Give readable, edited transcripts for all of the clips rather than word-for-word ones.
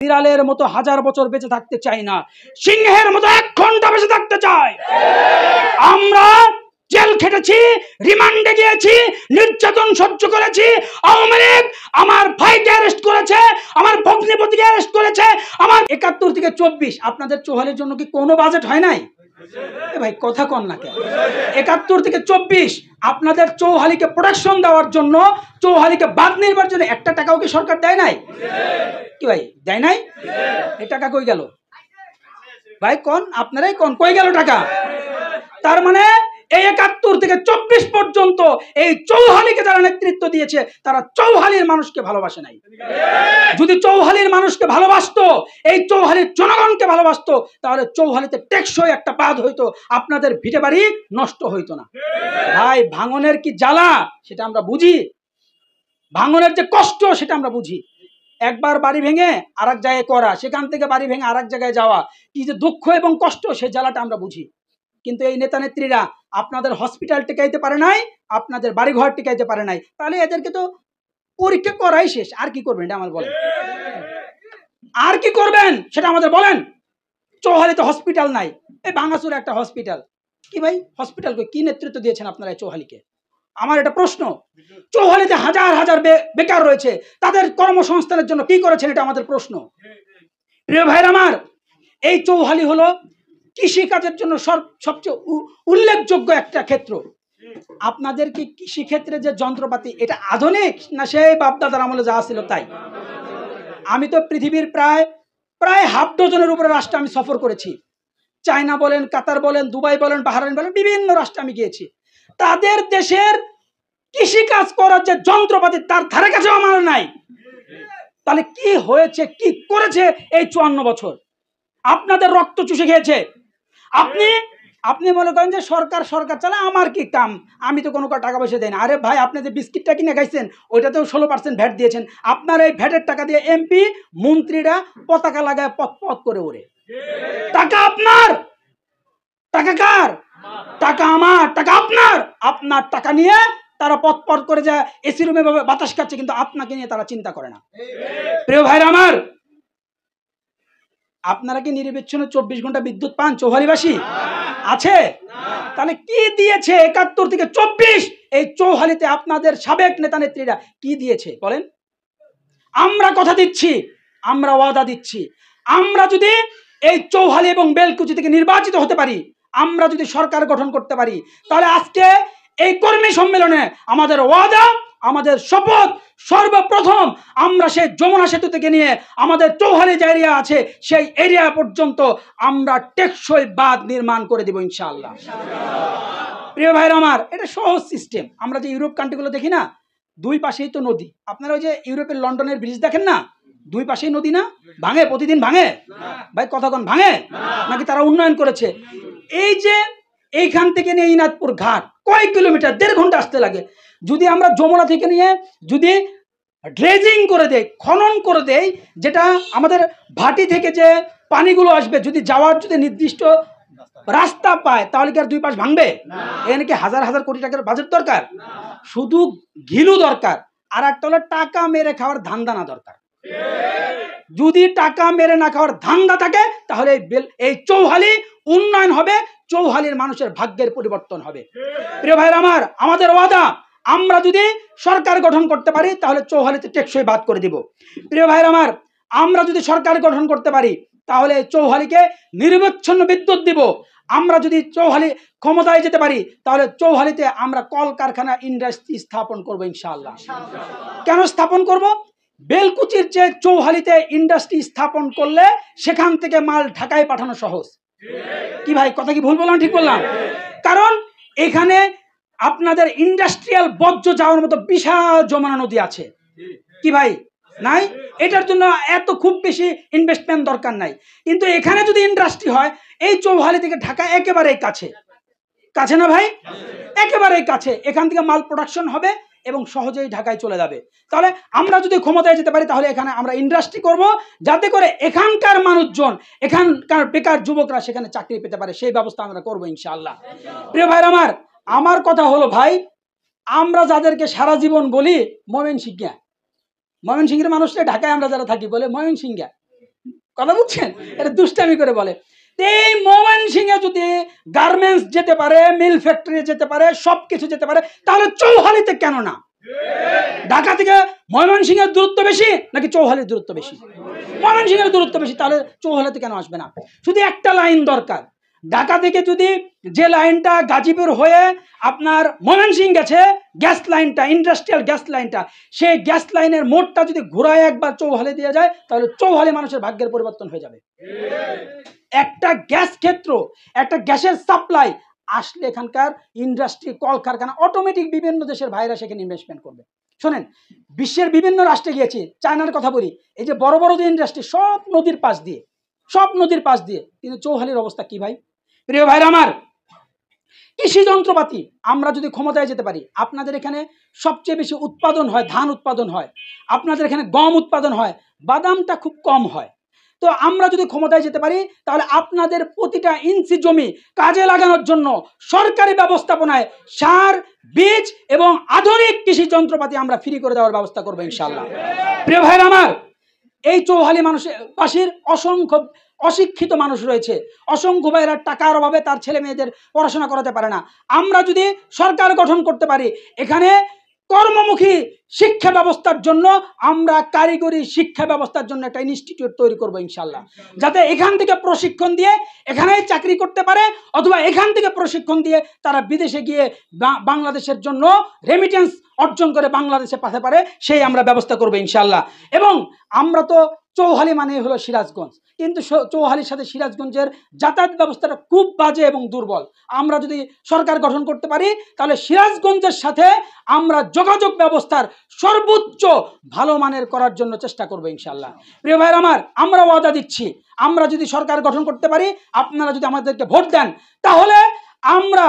বিড়ালের মতো 1000 বছর বেঁচে থাকতে চাই না, সিংহের মতো 1 ঘন্টা বেঁচে থাকতে চাই। আমরা জেল খেটেছি, রিমান্ডে গিয়েছি, নির্যাতন সহ্য করেছি। আওয়ামী লীগ আমার ভাইকে অ্যারেস্ট করেছে, আমার ভগ্নিপতিকে অ্যারেস্ট করেছে। আমার 71 থেকে 24 আপনাদের চৌহালির জন্য কি কোনো বাজেট হয় নাই? ভাই কথা কন না কেন? 71 থেকে 24 আপনাদের চৌহালিকে প্রোটেকশন দেওয়ার জন্য, চৌহালিকে বাদ নির্বার জন্য 1 টাকাও কি সরকার দেয় নাই? কি ভাই দেয় নাই? এই টাকা কই গেল ভাই? কোন আপনারাই কোন কই গেল টাকা? তার মানে এই 71 থেকে 24 পর্যন্ত এই চৌহালিকে যারা নেতৃত্ব দিয়েছে তারা চৌহালির মানুষকে ভালোবাসে নাই। যদি চৌহালির মানুষকে ভালোবাসতো, এই চৌহালির জনগণকে ভালোবাসতো, তাহলে চৌহালিতে টেকসই একটা বাঁধ হইতো, আপনাদের ভিটে বাড়ি নষ্ট হইতো না। ভাই ভাঙনের কি জ্বালা সেটা আমরা বুঝি, ভাঙনের যে কষ্ট সেটা আমরা বুঝি। একবার বাড়ি ভেঙে আরেক জায়গায় করা, সেখান থেকে বাড়ি ভেঙে আরেক জায়গায় যাওয়া, কি যে দুঃখ এবং কষ্ট সেই জ্বালাটা আমরা বুঝি। কিন্তু এই নেতা নেত্রীরা আপনাদের হসপিটাল টিকাইতে পারে নাই, আপনাদের বাড়িঘর টিকাইতে পারে নাই, তাহলে এদেরকে তো পরীক্ষা করাই শেষ। আর কি করবেন এটা আমাদের বলেন, আর কি করবেন সেটা আমাদের বলেন। চৌহালিতে হসপিটাল নাই, এই ভাঙাচুরে একটা হসপিটাল। কি ভাই হসপিটালকে কি নেতৃত্ব দিয়েছেন আপনারা এই চৌহালিকে? আমার এটা প্রশ্ন। চৌহালিতে হাজার হাজার বেকার রয়েছে, তাদের কর্মসংস্থানের জন্য কি করেছেন এটা আমাদের প্রশ্ন। প্রিয় ভাইরা আমার, এই চৌহালি হলো কৃষিকাজের জন্য সবচেয়ে উল্লেখযোগ্য একটা ক্ষেত্র। আপনাদের কি কৃষি ক্ষেত্রে যে যন্ত্রপাতি এটা আধুনিক না সেই বাপদাদার আমলে যা ছিল তাই? আমি তো পৃথিবীর প্রায় হাফ ডজনের উপরে রাষ্ট্রে আমি সফর করেছি। চায়না বলেন, কাতার বলেন, দুবাই বলেন, বাহরাইন বলেন, বিভিন্ন রাষ্ট্রে আমি গিয়েছি। তাদের দেশের কৃষিকাজ করার যে যন্ত্রপাতি তার ধারে কাছেও আমার নাই। তাহলে কি হয়েছে, কি করেছে এই 54 বছর? আপনাদের রক্ত চুষে খেয়েছে। আপনি মনে করেন যে সরকার চালায়, আমার কি কাম, আমি তো কোনো টাকা পয়সা দেই না। আরে ভাই আপনি যে বিস্কিটটা কিনে খাইছেন ওইটাতেও 16% ভ্যাট দিয়েছেন। আপনার এই ভ্যাটের টাকা দিয়ে এমপি মন্ত্রীরা পতাকা লাগায় পথ করে ওরে। টাকা আপনার, টাকা কার? টাকা আমার, টাকা আপনার। আপনার টাকা নিয়ে তারা পথ করে যায়, এসি রুমে বাতাস খাচ্ছে, কিন্তু আপনাকে নিয়ে তারা চিন্তা করে না। প্রিয় ভাইরা আমার, আপনারা কি নিরবিচ্ছিন্ন 24 ঘন্টা বিদ্যুৎ পান চৌহালিবাসী? আছে? তাহলে কি দিয়েছে 71 থেকে 24 এই চৌহালিতে আপনাদের সাবেক নেতা নেত্রীরা কি দিয়েছে বলেন? আমরা কথা দিচ্ছি, আমরা ওয়াদা দিচ্ছি, আমরা যদি এই চৌহালি এবং বেলকুচি থেকে নির্বাচিত হতে পারি, আমরা যদি সরকার গঠন করতে পারি, তাহলে আজকে এই কর্মী সম্মেলনে আমাদের ওয়াদা, আমাদের শপথ, সর্বপ্রথম আমরা সেই যমুনা সেতু থেকে নিয়ে আমাদের চৌহালি যে এরিয়া আছে সেই এরিয়া পর্যন্ত আমরা টেকসই বাঁধ নির্মাণ করে দেব ইনশাআল্লাহ। প্রিয় ভাইরা আমার, এটা সহজ সিস্টেম। আমরা যে ইউরোপ কান্ট্রিগুলো দেখি না, দুই পাশেই তো নদী। আপনারা ওই যে ইউরোপের লন্ডনের ব্রিজ দেখেন না, দুই পাশেই নদী না? ভাঙে? প্রতিদিন ভাঙে? ভাই কতক্ষণ ভাঙে? নাকি তারা উন্নয়ন করেছে? এই যে এইখান থেকে নিয়ে ইনাদপুর ঘাট কয়েক কিলোমিটার, 1.5 ঘন্টা আসতে লাগে। যদি আমরা যমুনা থেকে নিয়ে যদি ড্রেজিং করে দেই, খনন করে দেই, যেটা আমাদের ভাটি থেকে যে পানিগুলো আসবে, যদি যাওয়ার যদি নির্দিষ্ট রাস্তা পায়, তাহলে কি আর দুই পাশ ভাঙবে? এখানে কি হাজার হাজার কোটি টাকার বাজেট দরকার? শুধু ঘিলু দরকার, আর একটা হলো টাকা মেরে খাওয়ার ধান্দা দরকার। যদি টাকা মেরে না খাওয়ার ধান্দা থাকে তাহলে এই চৌহালি উন্নয়ন হবে, চৌহালির মানুষের ভাগ্যের পরিবর্তন হবে। প্রিয় ভাইরা আমার, আমাদের ওয়াদা, আমরা যদি সরকার গঠন করতে পারি তাহলে চৌহালিতে টেকসই বাদ করে দিব। প্রিয় ভাইরা আমার, আমরা যদি সরকার গঠন করতে পারি তাহলে চৌহালিকে নিরবচ্ছিন্ন বিদ্যুৎ দিব। আমরা যদি চৌহালি ক্ষমতায় যেতে পারি তাহলে চৌহালিতে আমরা কলকারখানা, ইন্ডাস্ট্রি স্থাপন করবো ইনশাআল্লাহ। কেন স্থাপন করব? বেলকুচির যে চৌহালিতে ইন্ডাস্ট্রি স্থাপন করলে সেখান থেকে মাল ঢাকায় পাঠানো সহজ। কি ভাই কথা কি ভুল বললাম, ঠিক বললাম? কারণ এখানে আপনাদের ইন্ডাস্ট্রিয়াল বর্জ্য যাওয়ার মতো বিশাল যমুনা নদী আছে। কি ভাই নাই? এটার জন্য এত খুব বেশি ইনভেস্টমেন্ট দরকার নাই। কিন্তু এখানে যদি ইন্ডাস্ট্রি হয়, এই চৌহালি থেকে ঢাকা একেবারেই কাছে, কাছে না ভাই? একেবারেই কাছে। এখান থেকে মাল প্রোডাকশন হবে এবং সহজেই ঢাকায় চলে যাবে। তাহলে আমরা যদি ক্ষমতায় যেতে পারি তাহলে এখানে আমরা ইন্ডাস্ট্রি করব, যাতে করে এখানকার মানুষজন, এখানকার বেকার যুবকরা সেখানে চাকরি পেতে পারে, সেই ব্যবস্থা আমরা করবো ইনশাআল্লাহ। প্রিয় ভাইরা আমার কথা হলো ভাই, আমরা যাদেরকে সারা জীবন বলি ময়মনসিংহ, ময়মনসিংহের মানুষরা ঢাকায় আমরা যারা থাকি বলে ময়মনসিংহ, কথা বুঝছেন? এটা দুষ্টামি করে বলে। এই ময়মনসিংহে যদি গার্মেন্টস যেতে পারে, মিল ফ্যাক্টরি যেতে পারে, সবকিছু যেতে পারে, তাহলে চৌহালিতে কেন না? ঢাকা থেকে ময়মনসিংহের দূরত্ব বেশি নাকি চৌহালির দূরত্ব বেশি? ময়মনসিংহের দূরত্ব বেশি, তাহলে চৌহালিতে কেন আসবে না? শুধু একটা লাইন দরকার। ঢাকা থেকে যদি যে লাইনটা গাজীপুর হয়ে আপনার ময়মনসিংহ গেছে, গ্যাস লাইনটা, ইন্ডাস্ট্রিয়াল গ্যাস লাইনটা, সেই গ্যাস লাইনের মোড়টা যদি ঘুরায় একবার চৌহালি দিয়ে যায়, তাহলে চৌহালি মানুষের ভাগ্যের পরিবর্তন হয়ে যাবে। একটা গ্যাস ক্ষেত্র, একটা গ্যাসের সাপ্লাই আসলে এখানকার ইন্ডাস্ট্রি, কলকারখানা অটোমেটিক বিভিন্ন দেশের ভাইরা সেখানে ইনভেস্টমেন্ট করবে। শোনেন, বিশ্বের বিভিন্ন রাষ্ট্রে গিয়েছি, চায়নার কথা বলি, এই যে বড় বড় যে ইন্ডাস্ট্রি সব নদীর পাশ দিয়ে, সব নদীর পাশ দিয়ে, কিন্তু চৌহালির অবস্থা কি ভাই? প্রিয় ভাইরা আমার, কৃষি যন্ত্রপাতি আমরা যদি ক্ষমতায় যেতে পারি, আপনাদের এখানে সবচেয়ে বেশি উৎপাদন হয়, ধান উৎপাদন হয়, আপনাদের এখানে গম উৎপাদন হয়, বাদামটা খুব কম হয়। তো আমরা যদি ক্ষমতায় যেতে পারি, তাহলে আপনাদের প্রতিটা ইঞ্চি জমি কাজে লাগানোর জন্য সরকারি ব্যবস্থাপনায় সার, বীজ এবং আধুনিক কৃষি যন্ত্রপাতি আমরা ফ্রি করে দেওয়ার ব্যবস্থা করবো ইনশাআল্লাহ। প্রিয় ভাইরা আমার, এই চৌহালি মানুষের অসংখ্য অশিক্ষিত মানুষ রয়েছে, অসংখ্য ভাইরা টাকার অভাবে তার ছেলে মেয়েদের পড়াশোনা করাতে পারে না। আমরা যদি সরকার গঠন করতে পারি, এখানে কর্মমুখী শিক্ষা ব্যবস্থার জন্য আমরা কারিগরি শিক্ষা ব্যবস্থার জন্য একটা ইনস্টিটিউট তৈরি করবো ইনশাল্লাহ, যাতে এখান থেকে প্রশিক্ষণ দিয়ে এখানেই চাকরি করতে পারে, অথবা এখান থেকে প্রশিক্ষণ দিয়ে তারা বিদেশে গিয়ে বাংলাদেশের জন্য রেমিটেন্স অর্জন করে বাংলাদেশে পাঠাতে পারে, সেই আমরা ব্যবস্থা করবো ইনশাল্লাহ। এবং আমরা তো চৌহালি মানে হলো সিরাজগঞ্জ, কিন্তু চৌহালির সাথে সিরাজগঞ্জের যাতায়াত ব্যবস্থাটা খুব বাজে এবং দুর্বল। আমরা যদি সরকার গঠন করতে পারি, তাহলে সিরাজগঞ্জের সাথে আমরা যোগাযোগ ব্যবস্থার সর্বোচ্চ ভালো মানের করার জন্য চেষ্টা করবো ইনশাল্লাহ। প্রিয় ভাইয়ের আমার, আমরা ওয়াদা দিচ্ছি, আমরা যদি সরকার গঠন করতে পারি, আপনারা যদি আমাদেরকে ভোট দেন, তাহলে আমরা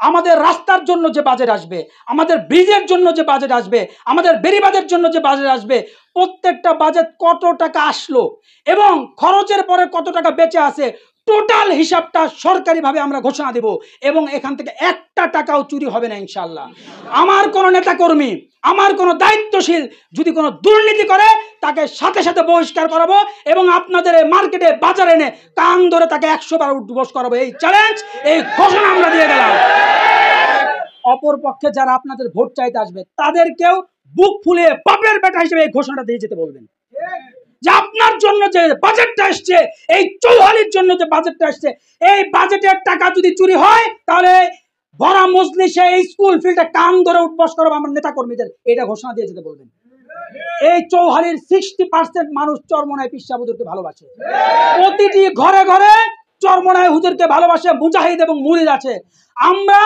আমাদের রাস্তার জন্য যে বাজেট আসবে, আমাদের ব্রিজের জন্য যে বাজেট আসবে, আমাদের বেড়িবাঁধের জন্য যে বাজেট আসবে, প্রত্যেকটা বাজেট কত টাকা আসলো এবং খরচের পরে কত টাকা বেঁচে আছে, টোটাল হিসাবটা সরকারিভাবে আমরা ঘোষণা দেব এবং এখান থেকে একটা টাকাও চুরি হবে না ইনশাআল্লাহ। আমার কোনো নেতাকর্মী, আমার কোনো দায়িত্বশীল যদি কোনো দুর্নীতি করে, তাকে সাথে সাথে বহিষ্কার করাবো এবং আপনাদের এই মার্কেটে বাজারে এনে কান ধরে তাকে 100 বার উঠবোস করাবো। এই চ্যালেঞ্জ, এই ঘোষণা আমরা দিয়ে গেলাম। অপর পক্ষে যারা আপনাদের ভোট চাইতে আসবে, তাদেরকেও বুক ফুলিয়ে বাপের বেটা হিসেবে এই ঘোষণাটা দিয়ে যেতে বলবেন যে আপনার জন্য যে বাজেটটা আসছে, এই চৌহালির জন্য যে বাজেটটা আসছে, এই বাজেটের টাকা যদি চুরি হয়, তাহলে ভরা মজলিসে এই স্কুল ফিল্ডে কান ধরে উঠবস করবো আমার নেতা কর্মীদের, এটা ঘোষণা দিয়ে যেতে বলবেন। এই চৌহালির 60% মানুষ চরমনায় পীর সাহেব হুজুরকে ভালোবাসে, প্রতিটি ঘরে ঘরে চরমনায় হুজুরকে ভালোবাসে মুজাহিদ এবং মুরিদ আছে। আমরা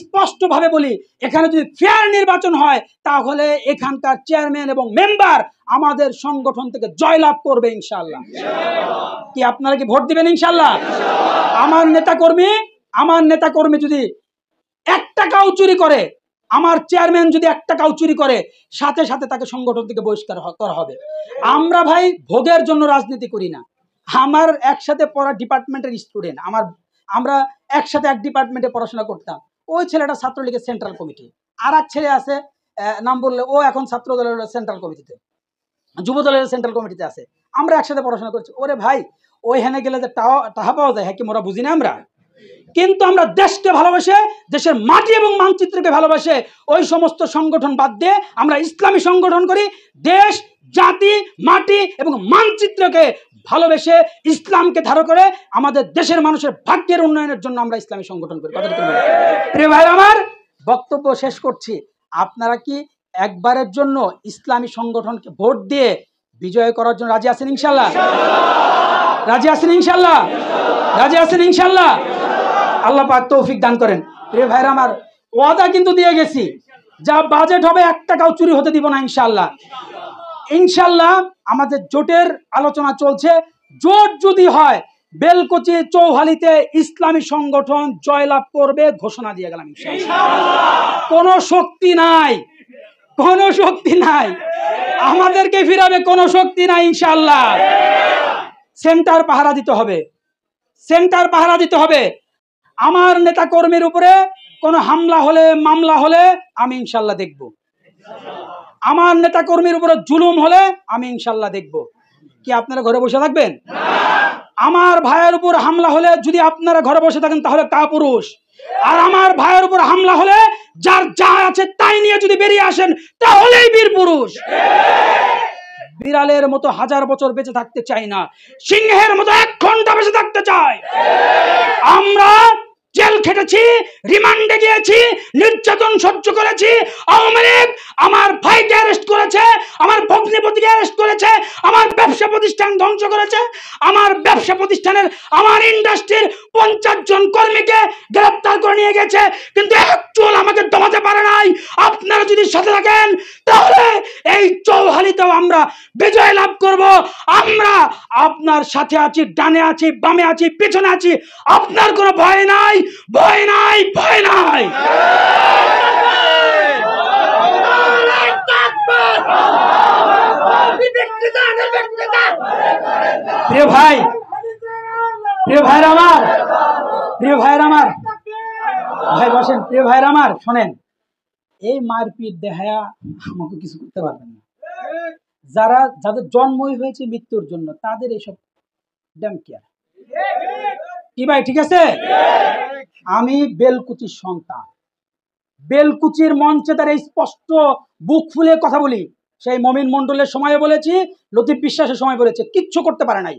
স্পষ্ট ভাবে বলি, এখানে যদি ফেয়ার নির্বাচন হয়, তাহলে এখানকার চেয়ারম্যান এবং মেম্বার আমাদের সংগঠন থেকে জয়লাভ করবে ইনশাআল্লাহ। কি আপনারা কি ভোট দিবেন ইনশাআল্লাহ? আমার নেতা কর্মী যদি 1 টাকাও চুরি করে, আমার চেয়ারম্যান যদি 1 টাকাও চুরি করে, সাথে সাথে তাকে সংগঠন থেকে বহিষ্কার করা হবে। আমরা ভাই ভোগের জন্য রাজনীতি করি না। আমার একসাথে পড়া ডিপার্টমেন্টের স্টুডেন্ট, আমরা একসাথে এক ডিপার্টমেন্টে পড়াশোনা করতাম। ওই ছেলেটা ছাত্রলীগের সেন্ট্রাল কমিটি, আর এক ছেলে আছে, নাম বললে ও এখন ছাত্র দলের সেন্ট্রাল কমিটিতে, যুব দলের সেন্ট্রাল কমিটিতে আছে। আমরা একসাথে পড়াশোনা করছি। ওরে ভাই, ওইখানে গেলে যে টাকা পাওয়া যায়, হ্যাঁ কি মোরা বুঝি না আমরা? কিন্তু আমরা দেশকে ভালোবাসে, দেশের মাটি এবং মানচিত্রকে ভালোবাসে ওই সমস্ত সংগঠন বাদ দিয়ে আমরা ইসলামী সংগঠন করি। দেশ, জাতি, মাটি এবং মানচিত্রকে ভালোবেসে ইসলামকে ধারণ করে আমাদের দেশের মানুষের ভাগ্যের উন্নয়নের জন্য আমরা ইসলামী সংগঠন করি। প্রিয় ভাই আমার, বক্তব্য শেষ করছি। আপনারা কি একবারের জন্য ইসলামী সংগঠনকে ভোট দিয়ে বিজয় করার জন্য রাজি আছেন ইনশাআল্লাহ? রাজি আছেন ইনশাআল্লাহ? রাজি আছেন ইনশাআল্লাহ? আল্লাহ পাক তৌফিক দান করেন। প্রিয় ভাইরা আমার, ওয়াদা কিন্তু দিয়ে গেছি, যা বাজেট হবে 1 টাকাও চুরি হতে দিব না ইনশাআল্লাহ। ইনশাআল্লাহ আমাদের জোটের আলোচনা চলছে। জোট যদি হয়, বেলকুচি চৌহালিতে ইসলামী সংগঠন জয়লাভ করবে, ঘোষণা দিয়ে গেলাম ইনশাআল্লাহ। কোনো শক্তি নাই, কোনো শক্তি নাই আমাদেরকে ফিরাবে, কোনো শক্তি নাই ইনশাআল্লাহ। সেন্টার পাহারা দিতে হবে, সেন্টার পাহারা দিতে হবে। আমার নেতা কর্মীর উপরে কোনো হামলা হলে, মামলা হলে আমি ইনশাআল্লাহ দেখব। আমার নেতা কর্মীর উপরে জুলুম হলে আমি ইনশাআল্লাহ দেখব। কি আপনারা ঘরে বসে থাকবেন? আমার ভাইয়ের উপর হামলা হলে যদি আপনারা ঘরে বসে থাকেন তাহলে কাপুরুষ, আর আমার ভাইয়ের উপর হামলা হলে যার যা আছে তাই নিয়ে যদি বেরিয়ে আসেন তাহলেই বীর পুরুষ। বিড়ালের মতো 1000 বছর বেঁচে থাকতে চাই না, সিংহের মতো 1 ঘন্টা বেঁচে থাকতে চাই। আমরা জেল খেটেছি, রিমান্ডে গিয়েছি, নির্যাতন সহ্য করেছি। আওয়ামী লীগ আমার ভাইকে অ্যারেস্ট করেছে, আমার ভগ্নিপতিকে অ্যারেস্ট করেছে, আমার ব্যবসা প্রতিষ্ঠান ধ্বংস করেছে, আমার ব্যবসা প্রতিষ্ঠানের আমার ইন্ডাস্ট্রির 50 জন কর্মীকে গ্রেফতার করে নিয়ে গেছে, কিন্তু এক চুল আমাকে দমাতে পারে নাই। আপনারা যদি সাথে থাকেন তাহলে এই চৌহালিতেও আমরা বিজয় লাভ করব। আমরা আপনার সাথে আছি, ডানে আছি, বামে আছি, পেছনে আছি। আপনার কোনো ভয় নাই, ভয় নাই, ভয় নাই। প্রিয় ভাই, প্রিয় ভাইয়ের আমার, প্রিয় ভাইয়ের আমার, ভাই বসেন। প্রিয় ভাইয়ের আমার শোনেন, এই মারপিট দেখায়া আমাকে কিছু করতে পারবেন না। যাদের জন্মই হয়েছে মৃত্যুর জন্য তাদের এইসব ড্যাম কেয়ার কি ভাই, ঠিক আছে? আমি বেলকুচির সন্তান, বেলকুচির মঞ্চে তার এই স্পষ্ট বুক ফুলে কথা বলি। সেই মমিন মন্ডলের সময় বলেছি, লতিফ বিশ্বাসের সময় বলেছে, কিচ্ছু করতে পারে নাই।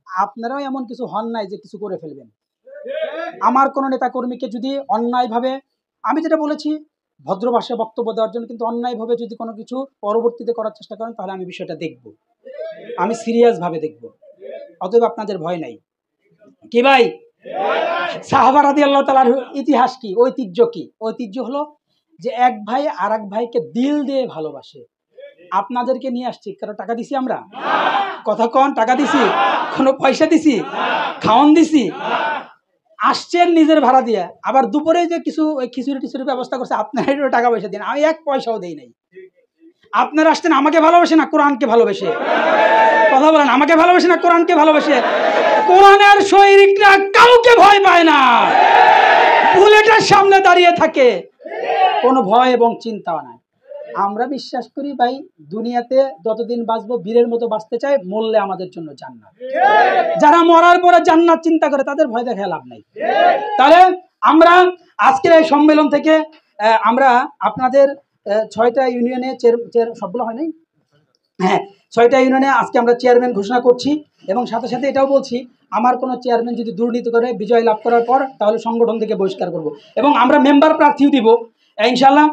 আপনারাও এমন কিছু হন নাই যে কিছু করে ফেলবেন। আমার কোন নেতা কর্মীকে যদি অন্যায়ভাবে, আমি যেটা বলেছি ভদ্র ভাষায় বক্তব্য দেওয়ার জন্য, কিন্তু অন্যায়ভাবে যদি কোনো কিছু পরবর্তীতে করার চেষ্টা করেন তাহলে আমি বিষয়টা দেখব, আমি সিরিয়াস ভাবে দেখব। অতএব আপনাদের ভয় নাই। কি ভাই, সাহাবা রাদিয়াল্লাহু তাআলার ইতিহাস কি, ঐতিহ্য কি? ঐতিহ্য হলো যে এক ভাই আর এক ভাইকে দিল দিয়ে ভালোবাসে। আপনাদেরকে নিয়ে আসছি, কারো টাকা দিছি আমরা? কথা কন, টাকা দিছি? কোনো পয়সা দিছি? খাওয়ান দিছি? আসছেন নিজের ভাড়া দিয়ে, আবার দুপুরে যে কিছু ওই খিচুড়ি টিচুড়ির ব্যবস্থা করছে আপনারা টাকা পয়সা দিন, আমি 1 পয়সাও দেই নাই। আপনারা আসছেন আমাকে ভালোবাসে না কোরআনকে ভালোবেসে? কথা বলেন, আমাকে ভালোবাসে না কোরআনকে ভালোবাসে? কোরআনের সৈনিকরা কাউকে ভয় পায় না, বুলেটের সামনে দাঁড়িয়ে থাকে, কোনো ভয় এবং চিন্তাও নাই। আমরা বিশ্বাস করি ভাই, দুনিয়াতে যতদিন বাঁচবো বীরের মতো বাঁচতে চাই, মরলে আমাদের জন্য জান্নাত। যারা মরার পরে জান্নাত চিন্তা করে তাদের ভয় দেখায় লাভ নাই। তাহলে আমরা আজকের এই সম্মেলন থেকে আমরা আপনাদের 6টা ইউনিয়নে সবগুলো হয় নাই, হ্যাঁ 6টা ইউনিয়নে আজকে আমরা চেয়ারম্যান ঘোষণা করছি, এবং সাথে সাথে এটাও বলছি, আমার কোনো চেয়ারম্যান যদি দুর্নীতি করে বিজয় লাভ করার পর তাহলে সংগঠন থেকে বহিষ্কার করব, এবং আমরা মেম্বার প্রার্থীও দিব ইনশাআল্লাহ।